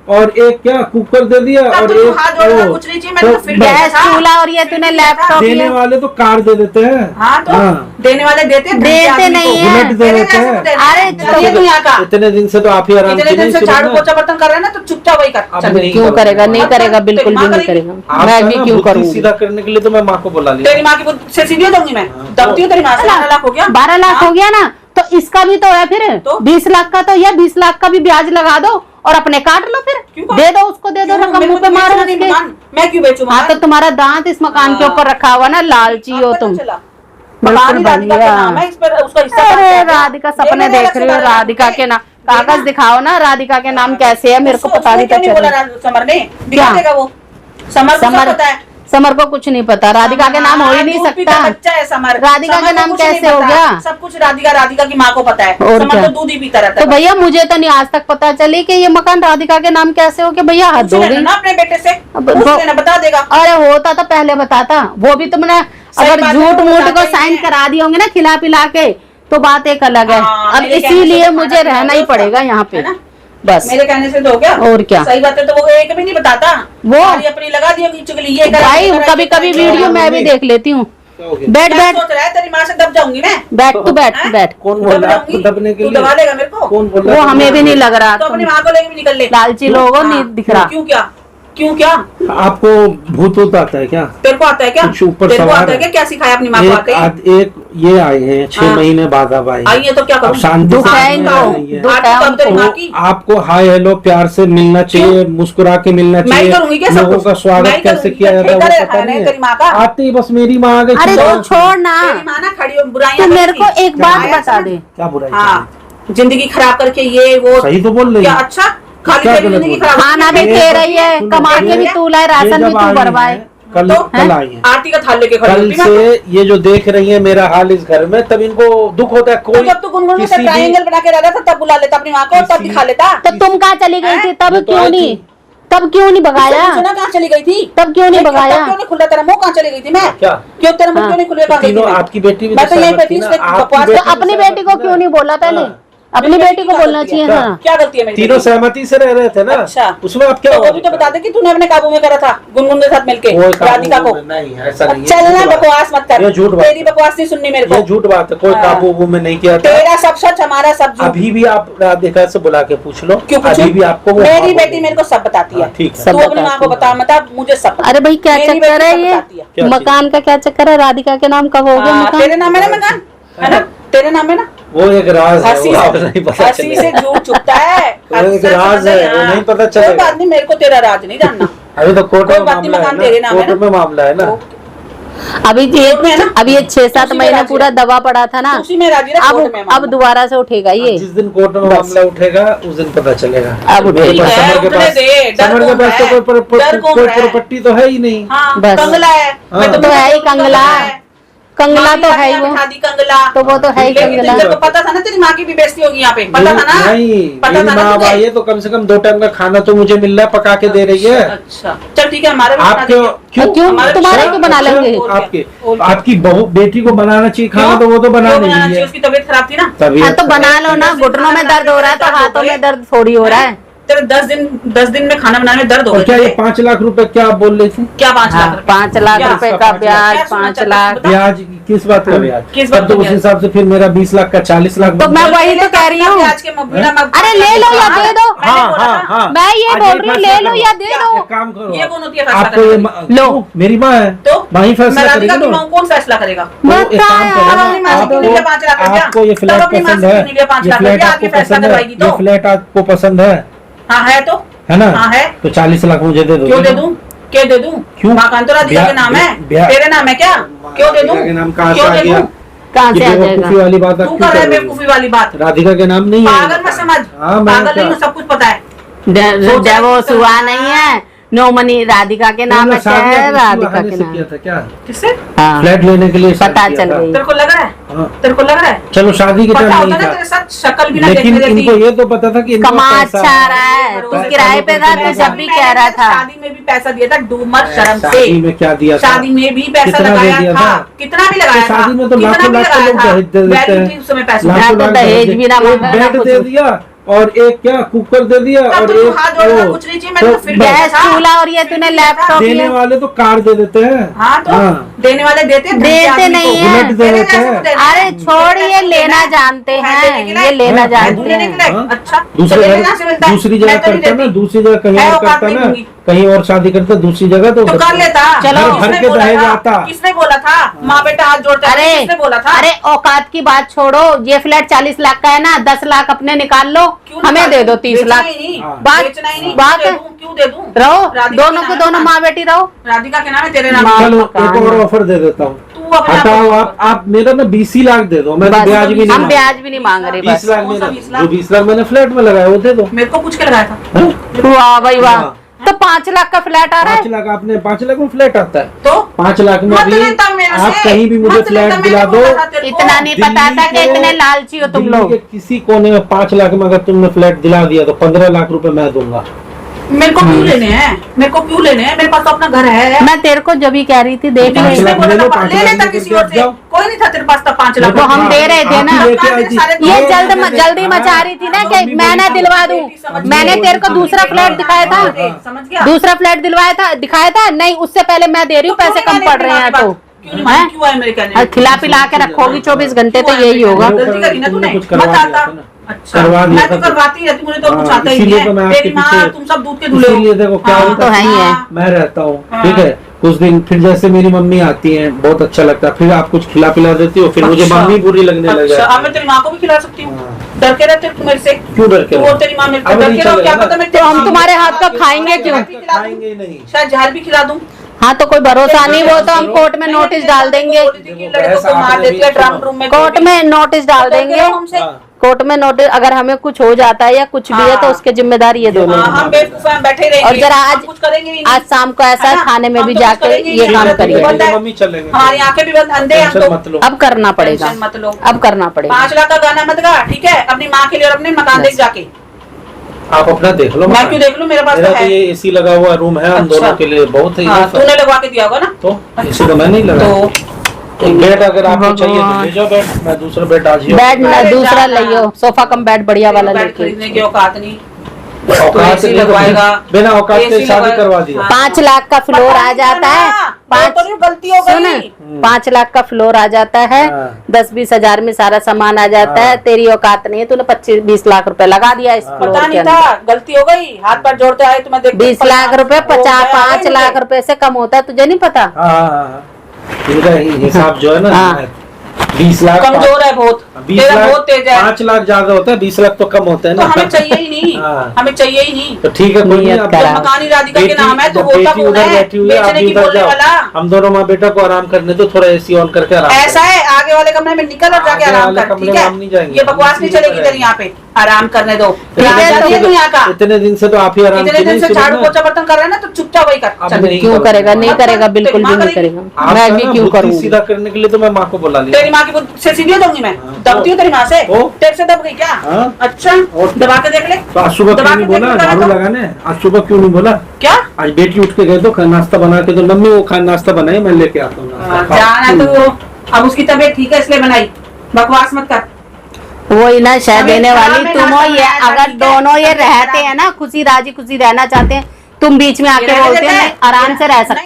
और एक क्या कुकर दे दिया और एक कुछ नहीं चाहिए, मैंने तो फिर गैस चूल्हा और ये तूने लैपटॉप देने वाले तो कार दे देते हैं। हाँ तो देने वाले देते नहीं है, बुलेट दे देते हैं। अरे इतने दिन से तो आप ही आराम इतने दिन से झाड़ू पोछा बर्तन कर रहे हैं ना, तो चुपचाप वही कर। क्यों करेगा? नहीं करेगा, बिल्कुल भी नहीं करेगा। मैं भी क्यों करूँ? सीधा करने के लिए तो मैं माँ को बुला लिया। तेरी माँ की से सीधी दूंगी मैं, दबती हूँ तेरी माँ से। 12 लाख हो गया, 12 लाख हो गया ना, तो इसका भी तो है फिर तो? 20 लाख का तो या 20 लाख का भी ब्याज लगा दो और अपने काट लो, फिर दे दो उसको, दे दो रकम, मुंह पे मारो उसके। मैं क्यों बेचूं? हाँ तो तुम्हारा दांत इस मकान के ऊपर रखा हुआ ना, लालची हो तुम। बिल्कुल बढ़िया। अरे राधिका सपने देख रही हो, राधिका के नाम कागज दिखाओ ना, राधिका के नाम कैसे है मेरे को पता भी तो चले। समर ने दिखा देगा वो, समर पता है, समर को कुछ नहीं पता, राधिका के नाम हो ही नहीं सकता। बच्चा है समर, राधिका के नाम कैसे हो गया? सब कुछ राधिका की माँ को पता है। समर तो दूध ही पीता रहता है। तो भैया मुझे तो नहीं आज तक पता चली कि ये मकान राधिका के नाम कैसे हो गया। भैया हद हो गई ना, अपने बेटे से बता देगा। अरे होता तो पहले बताता, वो भी तुमने अगर झूठ मूठ को साइन करा दिए होंगे ना खिला पिला के, तो बात एक अलग है। अब इसीलिए मुझे रहना ही पड़ेगा यहाँ पे, बस मेरे कहने से तो हो गया। और क्या सही बात है, तो वो एक भी नहीं बताता, वो अपनी लगा दी होगी चुगली। ये भाई कभी कभी वीडियो मैं भी देख लेती हूँ। बैठ सोच रहा है तेरी माँ से दब जाऊंगी मैं। बैठ तू बैठ। कौन बोल रहा है दबने के लिए? दबा देगा मेरे को? कौन बोल रहा है? वो हमें भी नहीं लग रहा। तो अपनी माँ को लेके भी निकल ले। लालची लोगों नहीं दिख रहा। क्यों क्या आपको भूत होता आता है क्या? तेरे को आता है क्या? कुछ ऊपर तेरे को सवार आता है क्या? क्या सिखाया अपनी माँ को? आते है एक ये आए हैं 6 महीने बाद, अब आए है तो क्या करूं? शांति आपको हाय हेलो प्यार से मिलना चाहिए, मुस्कुरा के मिलना चाहिए। लोगों का स्वागत कैसे किया जाता है वो पता नहीं है। आते ही बस मेरी माँ आ गई। अरे तो छोड़ ना, तू मेरे को एक बात बता दे। क्या बुराई? जिंदगी खराब करके ये वो सही तो बोल रही है। अच्छा खाली खाना भी दे रही है, कमा के भी तू लाए, राशन भी तू भरवाए। कल आई है आरती का थाल लेके कल से ये जो देख रही है मेरा हाल इस घर में, तब इनको दुख होता है। कोई जब तू गुनगुन में ट्रायंगल बना के रहता था तब बुला लेता अपनी माँ को, तब दिखा लेता। तो तुम कहाँ चली गई थी तब? क्यों नहीं भगाया? कहाँ चली गई थी तब क्यों नहीं भगाया? क्यों नहीं खुला तेरा मुंह? कहाँ चली गई थी मैं? क्या क्यों तेरा मुंह क्यों नहीं खुलेगा? आपकी बेटी मैं तो यहीं पे थी। अपनी बेटी को क्यों नहीं बोला पहले? अपनी बेटी को बोलना चाहिए था। क्या गलती है मेरी? तीनों सहमति से रह रहे थे ना। अच्छा उसमें आप क्या? वो भी तो बता दे कि तूने अपने काबू में करा था गुनगुन के साथ मिलके राधिका को। नहीं ऐसा नहीं है। चलना बकवास मत कर, झूठ बात, तेरी बकवास नहीं सुननी मेरे को। ये झूठ बात है, कोई काबू में नहीं किया था। तेरा सब सच, हमारा सब झूठ। अभी भी आप राधिका से बुला के पूछ लो। क्यों पूछूं? अभी भी आपको मेरी बेटी मेरे को सब बताती है। ठीक है, तू अपनी माँ को बता मत, मुझे सब। अरे भाई क्या चक्कर है ये मकान का? क्या चक्कर है? राधिका के नाम कब हो गया मकान? तेरे नाम है ना मकान, है ना? तेरे नाम है ना? वो एक राज है, हंसी से झूठ छुपता है। वो एक राज है, वो नहीं पता चलेगा। कोई बात नहीं, मेरे को तेरा राज नहीं जानना। अभी तो कोर्ट में मामला है ना। अभी ये 6-7 महीने पूरा दबा पड़ा था ना, अब दोबारा से उठेगा ये। जिस दिन कोर्ट में मामला उठेगा उस दिन पता चलेगा। अब समर के पास तो कोई प्रॉपर्टी तो है ही नहीं। कंगला है, तो है ही कंगला तो है ही वो, तो वो तो है ही कंगला। तेरे को पता था ना तेरी माँ की भी बेइज्जती होगी यहाँ पे? पता था ना? नहीं, मेरी माँ भाई है तो कम से कम 2 टाइम का खाना तो मुझे मिल रहा है, पका के दे रही है। अच्छा चल ठीक है, हमारे आप क्यों तुम्हारे क्यों बना लेंगे? आपकी बहू बेटी को बनाना चाहिए खाना, तो वो तो बना नहीं है। उसकी तबीयत खराब थी ना, तो बना लो ना। घुटनों में दर्द हो रहा है तो हाथों में दर्द थोड़ी हो रहा है। तेरे 10 दिन में खाना बनाने में दर्द हो गया। क्या ये 5 लाख रुपए क्या आप बोल रही थी? क्या 5 लाख? 5 लाख रुपए का ब्याज? 5 लाख ब्याज किस बात का ब्याज? किस बात? तो उस हिसाब से फिर मेरा 20 लाख का 40 लाख। तो मैं वही तो कह रही हूँ। अरे ले लो या दे दो। हाँ, मैं ये बोल रही हूँ, ले लो या दे दो। काम करो, ये कौन होती है? आपको ये लो, मेरी माँ है तो वही फैसला करेगी। कौन फैसला करेगा? आपको ये फ्लैट पसंद है? ये फ्लैट आपको पसंद है? हाँ है तो है ना? हाँ है तो 40 लाख मुझे दे दो। क्यों दे दूं? क्यों दे दूं? क्यों? मकान तो राधिका के नाम है, तेरे नाम है क्या? क्यों दे दूं? कहाँ से आ गया? कहाँ से आ जाएगा? बेवकूफी वाली बात तू कर रहा है, बेवकूफी वाली बात। राधिका के नाम नहीं है। पागल मत समझ, पागल नहीं, सब कुछ पता है। डिवोर्स हुआ नहीं है, नो मनी राधिका के नाम है, राधिका के नाम। किया था क्या? किससे? फ्लैट लेने के लिए पता चल गई। तेरे को लग रहा है? तेरे को लग रहा है? चलो शादी के टाइम नहीं था, तेरे साथ शक्ल भी ना लेकिन इनको ये तो पता था कि कमा अच्छा आ रहा है। तू किराए पे था तो जब भी कह रहा था। शादी में भी पैसा दिया था, डूमर शर्म से। शादी में क्या दिया? शादी में भी पैसा लगाया था, कितना भी लगाया था। शादी में तो लाखों लाख लोग दहेज दे देते हैं। दहेज भी ना बेड दे दिया, और एक क्या कुकर दे दिया और एक हाथ जोड़ना कुछ नहीं चाहिए, मैंने तो फिर गैस चूल्हा और ये तूने लैपटॉप देने वाले तो कार दे देते हैं। हाँ तो देने वाले देते नहीं है। बुलेट दे देते हैं। अरे छोड़, ये लेना जानते हैं, ये लेना जानते हैं। अच्छा दूसरी जगह करता ना, दूसरी जगह कहीं और करता ना, कहीं और शादी करता दूसरी जगह तो कर लेता। चलो, भर के दहेज आता। किसने बोला था माँ बेटा हाथ जोड़ता? अरे किसने बोला था? अरे औकात की बात छोड़ो, ये फ्लैट 40 लाख का है ना, 10 लाख अपने निकाल लो, हमें दे दो 30 लाख। बात क्यों दे दूं? रहो, दोनों को दोनों माँ बेटी रहो। राधिका के नाम है, तेरे नाम। चलो एक और ऑफर दे देता हूँ, हटाओ आप मेरा ना 20 लाख दे दो, मैं ब्याज भी नहीं, हम ब्याज भी नहीं मांग रहे। 20 लाख मेरा, जो 20 लाख मैंने फ्लैट में लगाया वो दे दो। मेरे को पूछ के लगाया था। वाह भाई वाह, तो 5 लाख का फ्लैट आ रहा है। 5 लाख आपने 5 लाख में फ्लैट आता है, तो 5 लाख में भी आप कहीं भी मुझे फ्लैट दिला दो। इतना नहीं पता था कि इतने लालची हो तुम लोग। किसी कोने में 5 लाख में अगर तुमने फ्लैट दिला दिया तो 15 लाख रुपए मैं दूंगा। मेरे को क्यों लेने हैं? मेरे को क्यों लेने हैं? मेरे पास तो अपना घर है। मैं तेरे को जब ही कह रही थी देख ले ले लेता किसी और से, कोई नहीं था तेरे पास, 5 लाख तो हम दे रहे थे ना। ये जल्दी मचा रही थी ना कि मैं ना दिलवा दूं। मैंने तेरे को दूसरा फ्लैट दिखाया था, समझ गया? दूसरा फ्लैट दिखाया था नहीं, उससे पहले मैं दे रही हूँ, पैसे कम पड़ रहे हैं तो क्यों है मेरे कहने? खिला पिला के रखोगी 24 घंटे तो यही होगा। गलती करी ना तूने, कुछ मत करवा आता। दिया था ना। अच्छा, करवा दिया मैं तो था। करवाती रहती, मुझे तो कुछ आता ही इसीलिए नहीं तो मैं है। आपके तेरी माँ पीछे- तुम सब दूध के धुले हो। इसीलिए देखो क्या हाँ, होता तो है ही है। मैं रहता हूँ, ठीक है, कुछ दिन फिर जैसे मेरी मम्मी आती है बहुत अच्छा लगता है, फिर आप कुछ खिला पिला देती हो, फिर मुझे अच्छा। मम्मी बुरी लगने लग अच्छा, जाती अब मैं तेरी माँ को भी खिला सकती हूँ? हाँ। डर के रहते हो मेरे से? क्यों डर के वो रहो? तेरी माँ मेरे से अब डर नहीं के रहो, क्या चलेगा पता ना। मैं तो हम तुम्हारे हाथ का खाएंगे क्यों? खाएंगे ही नहीं। शायद जहर भी खिला दूं। हाँ तो कोई भरोसा नहीं, वो तो हम कोर्ट में नोटिस डाल देंगे, लड़कों को मार देती है ड्रम रूम में। कोर्ट में नोटिस डाल देंगे, हमसे। कोर्ट में नोटिस, अगर हमें कुछ हो जाता है या कुछ भी है तो उसके जिम्मेदार ये दोनों हाँ, हम बेवकूफ हैं, बैठे रहेंगे। और जरा हम कुछ करेंगे भी नहीं। आज शाम को ऐसा है ना? खाने में हम भी तो कुछ जाके करेंगे ही ये नहीं। काम हमारे करिए। बंद है। मम्मी चलेंगे, हमारी आंखें भी बंद, अंधे हम टेंशन तो। मत लो। अब करना पड़ेगा, टेंशन मत लो। अब करना पड़ेगा। 5 लाख का गाना मत गा, ठीक है? अपनी माँ के लिए और अपने मकान देख जाके। आप अपना देख लो। मैं क्यों देख लूं? मेरे पास मेरा तो तो है। ये एसी लगा हुआ रूम है, हम अच्छा। दोनों के लिए बहुत ही। हाँ, तूने लगवा के दिया होगा ना? तो एसी तो मैं नहीं लगा। तो बेड अगर आपको चाहिए तो ले जाओ बेड, मैं दूसरा बेड आज ही बेड अरे दूसरा जाना। लियो, सोफा कम बेड बढ़िया वाला बेड लेके। खरीदने की औकात नहीं। औकात एसी नहीं तो लगवाएगा, बिना औकात के एसी शादी लगवाएगा। करवा दिया। हाँ। 5 लाख का फ्लोर आ जाता है, गलती हो सुन, गई। 5 लाख का फ्लोर आ जाता है, हाँ। 10-20 हजार में सारा सामान आ जाता है। हाँ। तेरी औकात नहीं है, तूने 25-20 लाख रुपए लगा दिया इस फ्लोर पता के नहीं अंदर। था, गलती हो गई। हाथ पर जोड़ते आए तो मैं देख 20 लाख रुपए 5 लाख रुपए से कम होता है, तुझे नहीं पता? हाँ, इनका हिसाब जो है ना, हाँ। 20 लाख कमजोर है बहुत, 20 तेरा लाख बहुत तेज है। 5 लाख ज्यादा होता है, 20 लाख तो कम होता है तो ना। हमें चाहिए ही नहीं, हाँ। हमें चाहिए ही नहीं। तो ठीक है, कोई नहीं। नियत अब करा। जब मकान ही राधिका के नाम है तो जब होता बेटी कौन उधर है बैठी हुई है, आप बेचने भी की उधर बोलने जाओ। वाला? हम दोनों माँ बेटा को आराम करने दो, थोड़ा एसी ऑन करके आराम ऐसा है, आगे वाले कमरे में निकल और जाके आगे आराम वाले कर, कमरे ठीक में है? हम नहीं जाएंगे, ये बकवास हम नहीं इसीलिए चलेगी तेरी यहाँ पे, आराम करने दो। ठीक है, जाती है तो दुनिया का। इतने दिन से तो आप ही आराम इतने दिन से शुरू झाड़ू में। पोछा बर्तन कर रहे हैं ना, तो चुपचाप वही कर। अब चल, नहीं क्यों करूंगा। करेगा? नहीं मत करेगा, कर, बिल्कुल तेरी भी माँ नहीं करेगी। करेगा। आपका मैं ना भी क्यों बुद्धि करूंगी? सीधा करने के लिए तो मैं माँ को बुला लिया। तेरी माँ की बुद्धि से सीधी दूंगी मैं। दबती हूँ तेरी माँ से? ओ। तेरे से दब गई क्या? हाँ। अच्छा, और- दबा के देख ले। तो आज सुबह दबा क्यों के नहीं बोला देख ले, झाड़ू तो। लगाने? आज सुबह क्यों नहीं बोला? क्या? आज बेटी उठ के गए तो नाश्ता बना के, तो मम्मी वो नाश्ता बनाई, मैं लेके आता हूँ नाश्ता। जाना तो अब उसकी तबीयत ठीक है इसलिए बनाई, बकवास मत कर। वही ना शह अभी देने वाली खाना में तुम हो। नाश्ता ये बनाया था, अगर ठीक है? दोनों ये तबीयत रहते खराब। हैं ना, खुशी राजी खुशी रहना चाहते हैं, तुम बीच में आके रहने बोलते देते हैं हैं। आराम से रह सकते